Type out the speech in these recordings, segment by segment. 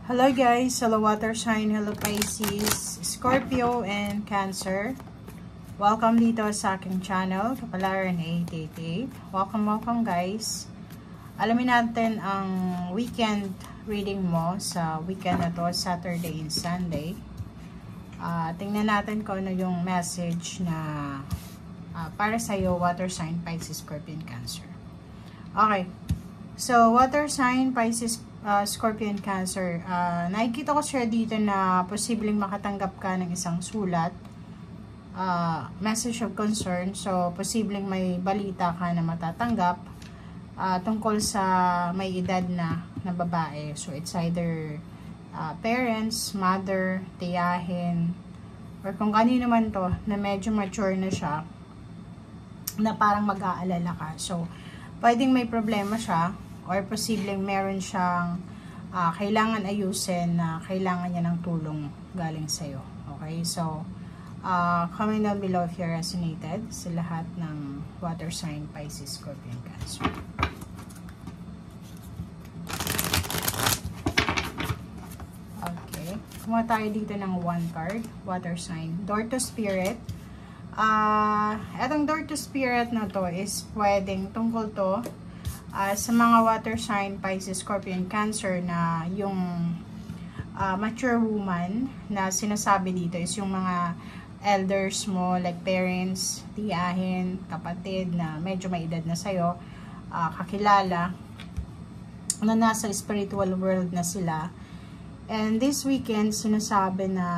Hello guys, hello water sign, hello Pisces, Scorpio, and Cancer. Welcome dito sa aking channel, Kapalaran 888. Welcome guys. Alamin natin ang weekend reading mo sa weekend na to, Saturday and Sunday. Tingnan natin kung ano yung message na para sa'yo, water sign, Pisces, Scorpio, and Cancer. Okay. So, water sign, Pisces, Scorpio, and Cancer. Nakikita ko siya dito na posibleng makatanggap ka ng isang sulat. Message of concern. So, posibleng may balita ka na matatanggap tungkol sa may edad na babae. So, it's either parents, mother, tiyahin, or kung kanino man to na medyo mature na siya na parang mag-aalala ka. So, pwedeng may problema siya or posibleng meron siyang kailangan ayusin na kailangan niya ng tulong galing sa'yo. Okay? So, comment down below if you resonated sa lahat ng water sign, Pisces, Scorpio, and Cancer. Okay. Kumuha tayo dito ng one card, water sign. Door to Spirit. Etong door to Spirit na to is pwedeng tungkol to sa mga water sign, Pisces, Scorpio, and Cancer na yung mature woman na sinasabi dito is yung mga elders mo, like parents, tiyahin, kapatid na medyo may edad na sa'yo, kakilala, na nasa spiritual world na sila. And this weekend, sinasabi na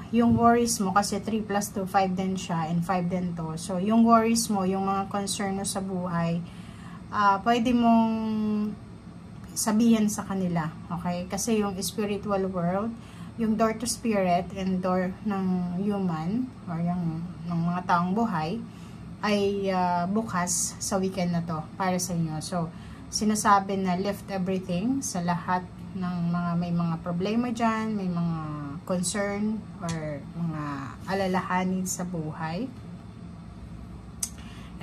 yung worries mo, kasi 3 plus 2, 5 din siya, and 5 din to. So, yung worries mo, yung mga concern mo sa buhay, pwede mong sabihin sa kanila, okay? Kasi yung spiritual world, yung door to spirit and door ng human or yung ng mga taong buhay ay bukas sa weekend na to para sa inyo. So, sinasabi na lift everything sa lahat ng may mga problema dyan, may mga concern or mga alalahanin sa buhay.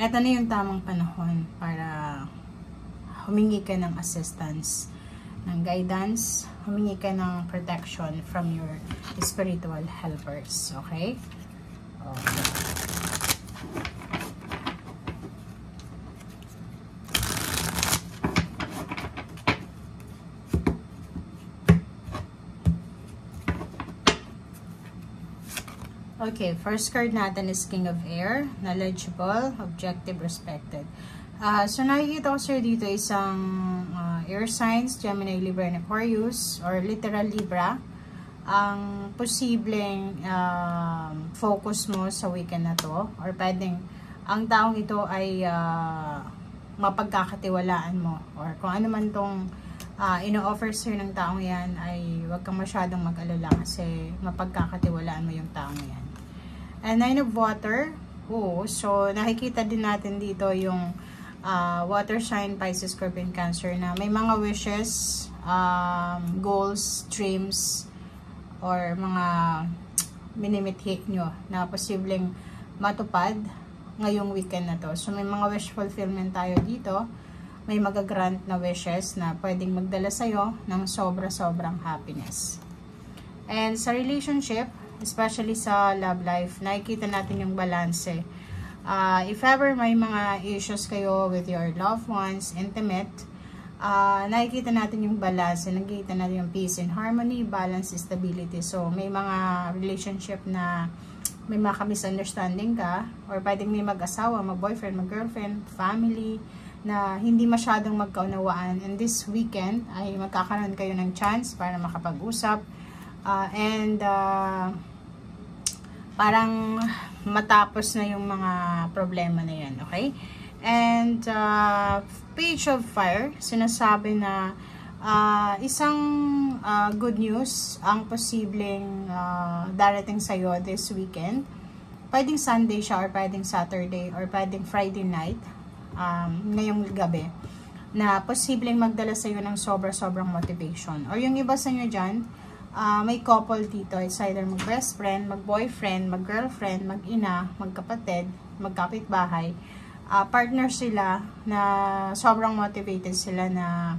Ito na yung tamang panahon para humingi ka ng assistance, ng guidance, humingi ka ng protection from your spiritual helpers. Okay? Okay, first card natin is King of Air, knowledgeable, objective, respected. So, nakikita ko sir dito isang air signs, Gemini, Libra, and Aquarius, or literal Libra. Ang posibleng focus mo sa weekend na to, or pwedeng ang taong ito ay mapagkakatiwalaan mo, or kung ano man tong ino-offer sir ng taong yan, ay huwag kang masyadong mag-alala kasi mapagkakatiwalaan mo yung taong yan. And 9 of Water. So nakikita din natin dito yung water sign, Pisces, Scorpio, and Cancer na may mga wishes, goals, dreams, or mga minimithi nyo na posibleng matupad ngayong weekend na to. So may mga wish fulfillment tayo dito. May magagrant na wishes na pwedeng magdala sa'yo ng sobra-sobrang happiness. And sa relationship, especially sa love life, nakikita natin yung balanse. If ever may mga issues kayo with your loved ones, intimate, nakikita natin yung balanse, nakikita natin yung peace and harmony, balance, stability. So, may mga relationship na may mga misunderstanding ka, or pwedeng may mag-asawa, mag-boyfriend, mag-girlfriend, family, na hindi masyadong magkaunawaan. And this weekend, ay magkakaroon kayo ng chance para makapag-usap, parang matapos na yung mga problema na yan, okay? And Page of Fire, sinasabi na isang good news ang posibleng darating sa'yo this weekend. Pwedeng Sunday siya, or pwedeng Saturday, or pwedeng Friday night, ngayong gabi, na posibleng magdala sa'yo ng sobra-sobrang motivation. Or yung iba sa inyo dyan, may couple dito, it's either mag-best friend, mag-boyfriend, mag-girlfriend, mag-ina, magkapatid, magkapitbahay, partner sila na sobrang motivated sila na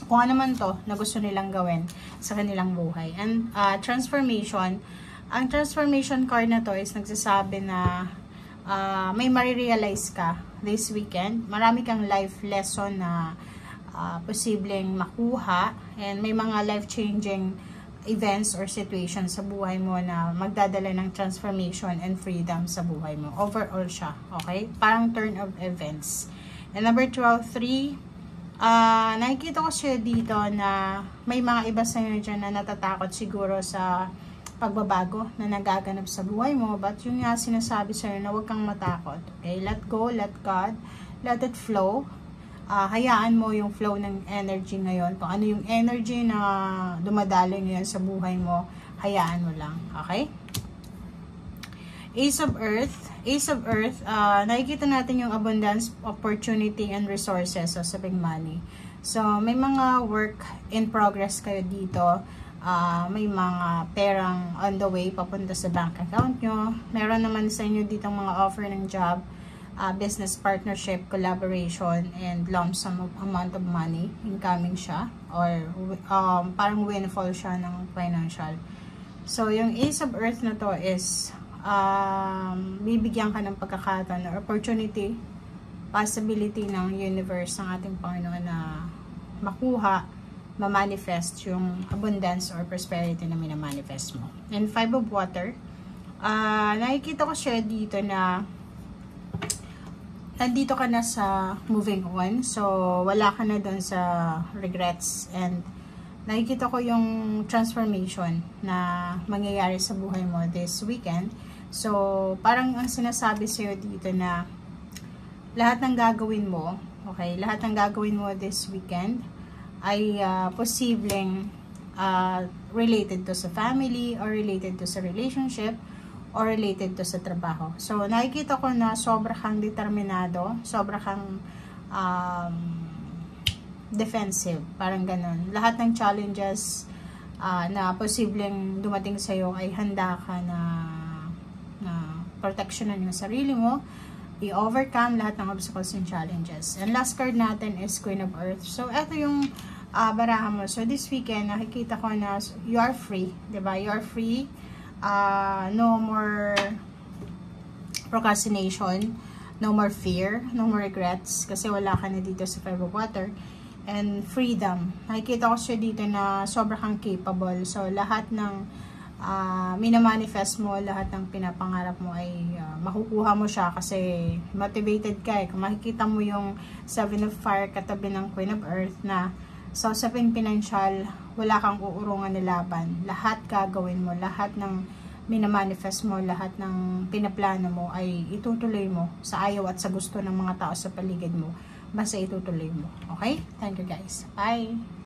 kung ano man to na gusto nilang gawin sa kanilang buhay. And transformation, ang transformation card na to is nagsasabi na may marirealize ka this weekend. Marami kang life lesson na posibleng makuha, and may mga life-changing events or situations sa buhay mo na magdadala ng transformation and freedom sa buhay mo. Overall siya, okay? Parang turn of events. And number 12, 3, nakikita ko siya dito na may mga iba sa inyo dyan na natatakot siguro sa pagbabago na nagaganap sa buhay mo, but yun nga sinasabi sa'yo na huwag kang matakot, okay? Let go, let God, let it flow. Hayaan mo yung flow ng energy ngayon. Kung ano yung energy na dumadalo ngayon sa buhay mo, hayaan mo lang. Okay? Ace of Earth. Ace of Earth, nakikita natin yung abundance, opportunity, and resources sa sabing money. So, may mga work in progress kayo dito. May mga perang on the way papunta sa bank account nyo. Meron naman sa inyo dito mga offer ng job, business partnership, collaboration, and lump sum amount of money incoming siya, or parang windfall siya ng financial. So yung Ace of Earth na to is bibigyan ka ng pagkakataon or opportunity, possibility ng universe, ng ating Panginoon na makuha, ma-manifest yung abundance or prosperity na minamanifest mo. And 5 of Water, nakikita ko siya dito na nandito ka na sa moving on. So, wala ka na doon sa regrets. And nakikita ko yung transformation na mangyayari sa buhay mo this weekend. So, parang ang sinasabi sa'yo dito na lahat ng gagawin mo, okay, lahat ng gagawin mo this weekend ay posibleng related to sa family, or related to sa relationship, or related to sa trabaho. So, nakikita ko na sobra kang determinado, sobra kang defensive, parang ganun. Lahat ng challenges na posibleng dumating sa'yo ay handa ka na protectionan yung sarili mo, i-overcome lahat ng obstacles and challenges. And last card natin is Queen of Earth. So, eto yung baraha mo. So, this weekend, nakikita ko na you are free, diba? You are free. No more procrastination, no more fear, no more regrets, kasi wala ka na dito sa 5 of Water. And freedom, nakikita ko siya dito na sobrang kang capable. So lahat ng minamanifest mo, lahat ng pinapangarap mo ay makukuha mo siya kasi motivated ka. Kung makikita mo yung 7 of Fire katabi ng Queen of Earth, na sa usaping pinansyal, wala kang uurungan na laban. Lahat gagawin mo, lahat ng minamanifest mo, lahat ng pinaplano mo ay itutuloy mo sa ayaw at sa gusto ng mga tao sa paligid mo. Basta itutuloy mo. Okay? Thank you guys. Bye!